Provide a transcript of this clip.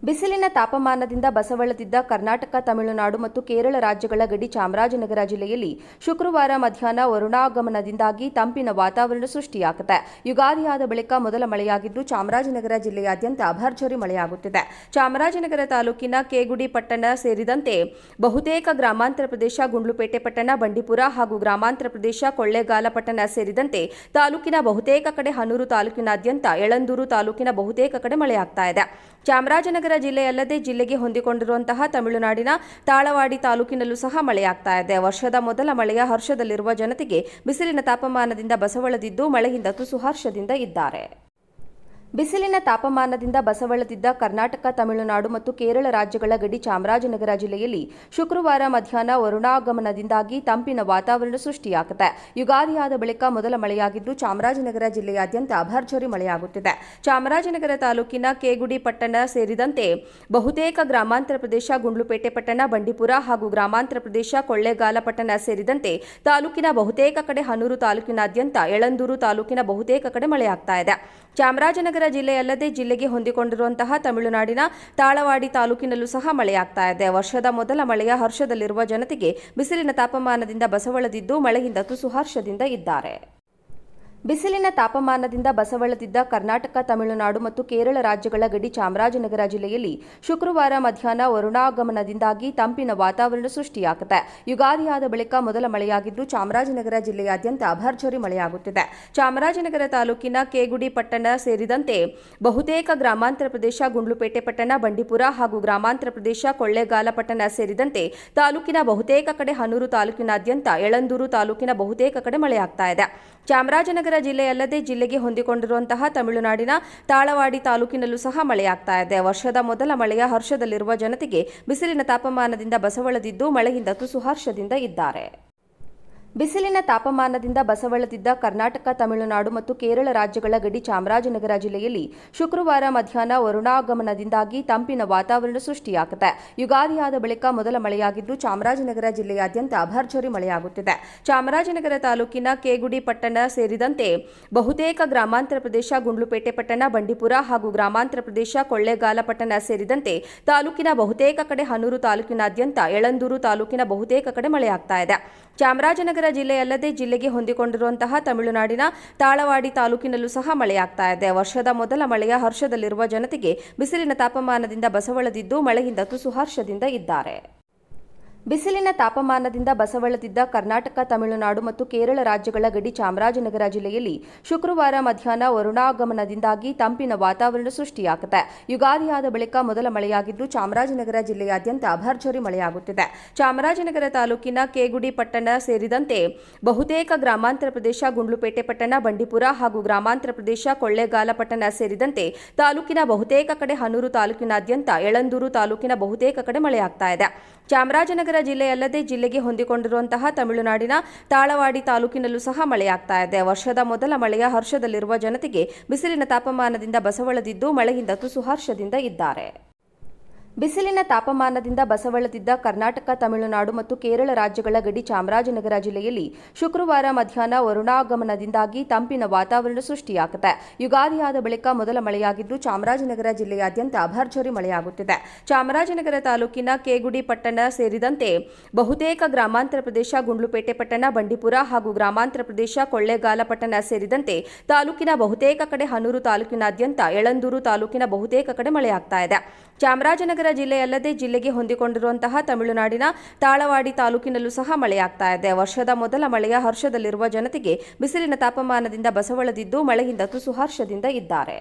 ಬಿಸಿಲಿನ ತಾಪಮಾನದಿಂದ ಬಸವಳದಿದ್ದ ಕರ್ನಾಟಕ, ತಮಿಳುನಾಡು ಮತ್ತು ಕೇರಳ ರಾಜ್ಯಗಳ ಗಡಿ ಚಾಮರಾಜನಗರ ಜಿಲ್ಲೆಯಲ್ಲಿ ಶುಕ್ರವಾರ ಮಧ್ಯಾಹ್ನ ವರುಣಾಗಮನದಿಂದಾಗಿ ತಂಪಿನ ವಾತಾವರಣ ಸೃಷ್ಟಿಯಾಗಿದೆ. ಯುಗಾದಿಯಾದ ಬಳಿಕ ಮೊದಲ ಮಳೆಯಾಗಿದ್ದು, ಚಾಮರಾಜನಗರ ಜಿಲ್ಲೆಯಾದ್ಯಂತ ಭರ್ಜರಿ ಮಳೆಯಾಗುತ್ತಿದೆ. ಚಾಮರಾಜನಗರ ತಾಲೂಕಿನ ಕೇಗುಡಿ ಪಟ್ಟಣ ಸೇರಿದಂತೆ ಬಹುತೇಕ ಗ್ರಾಮಾಂತರ ಪ್ರದೇಶ, ಗುಂಡ್ಲುಪೇಟೆ ಪಟ್ಟಣ, ಬಂಡೀಪುರ ಹಾಗೂ ಗ್ರಾಮಾಂತರ ಪ್ರದೇಶ, ಕೊಳ್ಳೇಗಾಲ ಪಟ್ಟಣ ಸೇರಿದಂತೆ ತಾಲೂಕಿನ ಬಹುತೇಕ ಕಡೆ, ಹನೂರು ತಾಲೂಕಿನಾದ್ಯಂತ, ಯಳಂದೂರು ತಾಲೂಕಿನ ಬಹುತೇಕ ಕಡೆ ಮಳೆಯಾಗ್ತಾ ಇದೆ. ಚಾಮರಾಜನಗರ ಜಿಲ್ಲೆಯಲ್ಲದೆ ಜಿಲ್ಲೆಗೆ ಹೊಂದಿಕೊಂಡಿರುವಂತಹ ತಮಿಳುನಾಡಿನ ತಾಳವಾಡಿ ತಾಲೂಕಿನಲ್ಲೂ ಸಹ ಮಳೆಯಾಗ್ತಾ ಇದೆ. ವರ್ಷದ ಮೊದಲ ಮಳೆಯ ಹರ್ಷದಲ್ಲಿರುವ ಜನತೆಗೆ ಬಿಸಿಲಿನ ತಾಪಮಾನದಿಂದ ಬಸವಳದಿದ್ದು, ಮಳೆಯಿಂದ ತುಸು ಹರ್ಷದಿಂದ ಇದ್ದಾರೆ. ಬಿಸಿಲಿನ ತಾಪಮಾನದಿಂದ ಬಸವಳದಿದ್ದ ಕರ್ನಾಟಕ, ತಮಿಳುನಾಡು ಮತ್ತು ಕೇರಳ ರಾಜ್ಯಗಳ ಗಡಿ ಚಾಮರಾಜನಗರ ಜಿಲ್ಲೆಯಲ್ಲಿ ಶುಕ್ರವಾರ ಮಧ್ಯಾಹ್ನ ವರುಣಾಗಮನದಿಂದಾಗಿ ತಂಪಿನ ವಾತಾವರಣ ಸೃಷ್ಟಿಯಾಗಿದೆ. ಯುಗಾದಿಯಾದ ಬಳಿಕ ಮೊದಲ ಮಳೆಯಾಗಿದ್ದು, ಚಾಮರಾಜನಗರ ಜಿಲ್ಲೆಯಾದ್ಯಂತ ಭರ್ಜರಿ ಮಳೆಯಾಗುತ್ತಿದೆ. ಚಾಮರಾಜನಗರ ತಾಲೂಕಿನ ಕೇಗುಡಿ ಪಟ್ಟಣ ಸೇರಿದಂತೆ ಬಹುತೇಕ ಗ್ರಾಮಾಂತರ ಪ್ರದೇಶ, ಗುಂಡ್ಲುಪೇಟೆ ಪಟ್ಟಣ, ಬಂಡೀಪುರ ಹಾಗೂ ಗ್ರಾಮಾಂತರ ಪ್ರದೇಶ, ಕೊಳ್ಳೇಗಾಲ ಪಟ್ಟಣ ಸೇರಿದಂತೆ ತಾಲೂಕಿನ ಬಹುತೇಕ ಕಡೆ, ಹನೂರು ತಾಲೂಕಿನಾದ್ಯಂತ, ಯಳಂದೂರು ತಾಲೂಕಿನ ಬಹುತೇಕ ಕಡೆ ಮಳೆಯಾಗ್ತಾ ಇದೆ. ಚಾಮರಾಜನಗರ ಜಿಲ್ಲೆಯಲ್ಲದೆ ಜಿಲ್ಲೆಗೆ ಹೊಂದಿಕೊಂಡಿರುವಂತಹ ತಮಿಳುನಾಡಿನ ತಾಳವಾಡಿ ತಾಲೂಕಿನಲ್ಲೂ ಸಹ ಮಳೆಯಾಗ್ತಾ ಇದೆ. ವರ್ಷದ ಮೊದಲ ಮಳೆಯ ಹರ್ಷದಲ್ಲಿರುವ ಜನತೆಗೆ ಬಿಸಿಲಿನ ತಾಪಮಾನದಿಂದ ಬಸವಳದಿದ್ದು, ಮಳೆಯಿಂದ ತುಸು ಹರ್ಷದಿಂದ ಇದ್ದಾರೆ. ಬಿಸಿಲಿನ ತಾಪಮಾನದಿಂದ ಬಸವಳದಿದ್ದ ಕರ್ನಾಟಕ, ತಮಿಳುನಾಡು ಮತ್ತು ಕೇರಳ ರಾಜ್ಯಗಳ ಗಡಿ ಚಾಮರಾಜನಗರ ಜಿಲ್ಲೆಯಲ್ಲಿ ಶುಕ್ರವಾರ ಮಧ್ಯಾಹ್ನ ವರುಣಾಗಮನದಿಂದಾಗಿ ತಂಪಿನ ವಾತಾವರಣ ಸೃಷ್ಟಿಯಾಗಿದೆ. ಯುಗಾದಿಯಾದ ಬಳಿಕ ಮೊದಲ ಮಳೆಯಾಗಿದ್ದು, ಚಾಮರಾಜನಗರ ಜಿಲ್ಲೆಯಾದ್ಯಂತ ಭರ್ಜರಿ ಮಳೆಯಾಗುತ್ತಿದೆ. ಚಾಮರಾಜನಗರ ತಾಲೂಕಿನ ಕೇಗುಡಿ ಪಟ್ಟಣ ಸೇರಿದಂತೆ ಬಹುತೇಕ ಗ್ರಾಮಾಂತರ ಪ್ರದೇಶ, ಗುಂಡ್ಲುಪೇಟೆ ಪಟ್ಟಣ, ಬಂಡೀಪುರ ಹಾಗೂ ಗ್ರಾಮಾಂತರ ಪ್ರದೇಶ, ಕೊಳ್ಳೇಗಾಲ ಪಟ್ಟಣ ಸೇರಿದಂತೆ ತಾಲೂಕಿನ ಬಹುತೇಕ ಕಡೆ, ಹನೂರು ತಾಲೂಕಿನಾದ್ಯಂತ, ಯಳಂದೂರು ತಾಲೂಕಿನ ಬಹುತೇಕ ಕಡೆ ಮಳೆಯಾಗ್ತಾ ಇದೆ. ಚಾಮರಾಜನಗರ ಜಿಲ್ಲೆಯಲ್ಲದೆ ಜಿಲ್ಲೆಗೆ ಹೊಂದಿಕೊಂಡಿರುವಂತಹ ತಮಿಳುನಾಡಿನ ತಾಳವಾಡಿ ತಾಲೂಕಿನಲ್ಲೂ ಸಹ ಮಳೆಯಾಗ್ತಾ ಇದೆ. ವರ್ಷದ ಮೊದಲ ಮಳೆಯ ಹರ್ಷದಲ್ಲಿರುವ ಜನತೆಗೆ ಬಿಸಿಲಿನ ತಾಪಮಾನದಿಂದ ಬಸವಳದಿದ್ದು, ಮಳೆಯಿಂದ ತುಸು ಹರ್ಷದಿಂದ ಇದ್ದಾರೆ. ಬಿಸಿಲಿನ ತಾಪಮಾನದಿಂದ ಬಸವಳದಿದ್ದ ಕರ್ನಾಟಕ, ತಮಿಳುನಾಡು ಮತ್ತು ಕೇರಳ ರಾಜ್ಯಗಳ ಗಡಿ ಚಾಮರಾಜನಗರ ಜಿಲ್ಲೆಯಲ್ಲಿ ಶುಕ್ರವಾರ ಮಧ್ಯಾಹ್ನ ವರುಣಾಗಮನದಿಂದಾಗಿ ತಂಪಿನ ವಾತಾವರಣ ಸೃಷ್ಟಿಯಾಗಿದೆ. ಯುಗಾದಿಯಾದ ಬಳಿಕ ಮೊದಲ ಮಳೆಯಾಗಿದ್ದು, ಚಾಮರಾಜನಗರ ಜಿಲ್ಲೆಯಾದ್ಯಂತ ಭರ್ಜರಿ ಮಳೆಯಾಗುತ್ತಿದೆ. ಚಾಮರಾಜನಗರ ತಾಲೂಕಿನ ಕೇಗುಡಿ ಪಟ್ಟಣ ಸೇರಿದಂತೆ ಬಹುತೇಕ ಗ್ರಾಮಾಂತರ ಪ್ರದೇಶ, ಗುಂಡ್ಲುಪೇಟೆ ಪಟ್ಟಣ, ಬಂಡೀಪುರ ಹಾಗೂ ಗ್ರಾಮಾಂತರ ಪ್ರದೇಶ, ಕೊಳ್ಳೇಗಾಲ ಪಟ್ಟಣ ಸೇರಿದಂತೆ ತಾಲೂಕಿನ ಬಹುತೇಕ ಕಡೆ, ಹನೂರು ತಾಲೂಕಿನಾದ್ಯಂತ, ಯಳಂದೂರು ತಾಲೂಕಿನ ಬಹುತೇಕ ಕಡೆ ಮಳೆಯಾಗ್ತಾ ಇದೆ. ಚಾಮರಾಜನಗರ ಜಿಲ್ಲೆಯಲ್ಲದೆ ಜಿಲ್ಲೆಗೆ ಹೊಂದಿಕೊಂಡಿರುವಂತಹ ತಮಿಳುನಾಡಿನ ತಾಳವಾಡಿ ತಾಲೂಕಿನಲ್ಲೂ ಸಹ ಮಳೆಯಾಗ್ತಾ ಇದೆ. ವರ್ಷದ ಮೊದಲ ಮಳೆಯ ಹರ್ಷದಲ್ಲಿರುವ ಜನತೆಗೆ ಬಿಸಿಲಿನ ತಾಪಮಾನದಿಂದ ಬಸವಳದಿದ್ದು, ಮಳೆಯಿಂದ ತುಸು ಹರ್ಷದಿಂದ ಇದ್ದಾರೆ. ಬಿಸಿಲಿನ ತಾಪಮಾನದಿಂದ ಬಸವಳದಿದ್ದ ಕರ್ನಾಟಕ, ತಮಿಳುನಾಡು ಮತ್ತು ಕೇರಳ ರಾಜ್ಯಗಳ ಗಡಿ ಚಾಮರಾಜನಗರ ಜಿಲ್ಲೆಯಲ್ಲಿ ಶುಕ್ರವಾರ ಮಧ್ಯಾಹ್ನ ವರುಣಾಗಮನದಿಂದಾಗಿ ತಂಪಿನ ವಾತಾವರಣ ಸೃಷ್ಟಿಯಾಗಿದೆ. ಯುಗಾದಿಯಾದ ಬಳಿಕ ಮೊದಲ ಮಳೆಯಾಗಿದ್ದು, ಚಾಮರಾಜನಗರ ಜಿಲ್ಲೆಯಾದ್ಯಂತ ಭರ್ಜರಿ ಮಳೆಯಾಗುತ್ತಿದೆ. ಚಾಮರಾಜನಗರ ತಾಲೂಕಿನ ಕೇಗುಡಿ ಪಟ್ಟಣ ಸೇರಿದಂತೆ ಬಹುತೇಕ ಗ್ರಾಮಾಂತರ ಪ್ರದೇಶ, ಗುಂಡ್ಲುಪೇಟೆ ಪಟ್ಟಣ, ಬಂಡೀಪುರ ಹಾಗೂ ಗ್ರಾಮಾಂತರ ಪ್ರದೇಶ, ಕೊಳ್ಳೇಗಾಲ ಪಟ್ಟಣ ಸೇರಿದಂತೆ ತಾಲೂಕಿನ ಬಹುತೇಕ ಕಡೆ, ಹನೂರು ತಾಲೂಕಿನಾದ್ಯಂತ, ಯಳಂದೂರು ತಾಲೂಕಿನ ಬಹುತೇಕ ಕಡೆ ಮಳೆಯಾಗ್ತಾ ಇದೆ. ಚಾಮರಾಜನಗರ ಜಿಲ್ಲೆಯಲ್ಲದೆ ಜಿಲ್ಲೆಗೆ ಹೊಂದಿಕೊಂಡಿರುವಂತಹ ತಮಿಳುನಾಡಿನ ತಾಳವಾಡಿ ತಾಲೂಕಿನಲ್ಲೂ ಸಹ ಮಳೆಯಾಗ್ತಾ ಇದೆ. ವರ್ಷದ ಮೊದಲ ಮಳೆಯ ಹರ್ಷದಲ್ಲಿರುವ ಜನತೆಗೆ ಬಿಸಿಲಿನ ತಾಪಮಾನದಿಂದ ಬಸವಳದಿದ್ದು, ಮಳೆಯಿಂದ ತುಸು ಹರ್ಷದಿಂದ ಇದ್ದಾರೆ. ಬಿಸಿಲಿನ ತಾಪಮಾನದಿಂದ ಬಸವಳದಿದ್ದ ಕರ್ನಾಟಕ, ತಮಿಳುನಾಡು ಮತ್ತು ಕೇರಳ ರಾಜ್ಯಗಳ ಗಡಿ ಚಾಮರಾಜನಗರ ಜಿಲ್ಲೆಯಲ್ಲಿ ಶುಕ್ರವಾರ ಮಧ್ಯಾಹ್ನ ವರುಣಾಗಮನದಿಂದಾಗಿ ತಂಪಿನ ವಾತಾವರಣ ಸೃಷ್ಟಿಯಾಗಿದೆ. ಯುಗಾದಿಯಾದ ಬಳಿಕ ಮೊದಲ ಮಳೆಯಾಗಿದ್ದು, ಚಾಮರಾಜನಗರ ಜಿಲ್ಲೆಯಾದ್ಯಂತ ಭರ್ಜರಿ ಮಳೆಯಾಗುತ್ತಿದೆ. ಚಾಮರಾಜನಗರ ತಾಲೂಕಿನ ಕೇಗುಡಿ ಪಟ್ಟಣ ಸೇರಿದಂತೆ ಬಹುತೇಕ ಗ್ರಾಮಾಂತರ ಪ್ರದೇಶ, ಗುಂಡ್ಲುಪೇಟೆ ಪಟ್ಟಣ, ಬಂಡೀಪುರ ಹಾಗೂ ಗ್ರಾಮಾಂತರ ಪ್ರದೇಶ, ಕೊಳ್ಳೇಗಾಲ ಪಟ್ಟಣ ಸೇರಿದಂತೆ ತಾಲೂಕಿನ ಬಹುತೇಕ ಕಡೆ, ಹನೂರು ತಾಲೂಕಿನಾದ್ಯಂತ, ಯಳಂದೂರು ತಾಲೂಕಿನ ಬಹುತೇಕ ಕಡೆ ಮಳೆಯಾಗ್ತಾ ಇದೆ. ಚಾಮರಾಜನಗರ ಜಿಲ್ಲೆಯಲ್ಲದೆ ಜಿಲ್ಲೆಗೆ ಹೊಂದಿಕೊಂಡಿರುವಂತಹ ತಮಿಳುನಾಡಿನ ತಾಳವಾಡಿ ತಾಲೂಕಿನಲ್ಲೂ ಸಹ ಮಳೆಯಾಗ್ತಾ ಇದೆ. ವರ್ಷದ ಮೊದಲ ಮಳೆಯ ಹರ್ಷದಲ್ಲಿರುವ ಜನತೆಗೆ ಬಿಸಿಲಿನ ತಾಪಮಾನದಿಂದ ಬಸವಳದಿದ್ದು, ಮಳೆಯಿಂದ ತುಸು ಹರ್ಷದಿಂದ ಇದ್ದಾರೆ.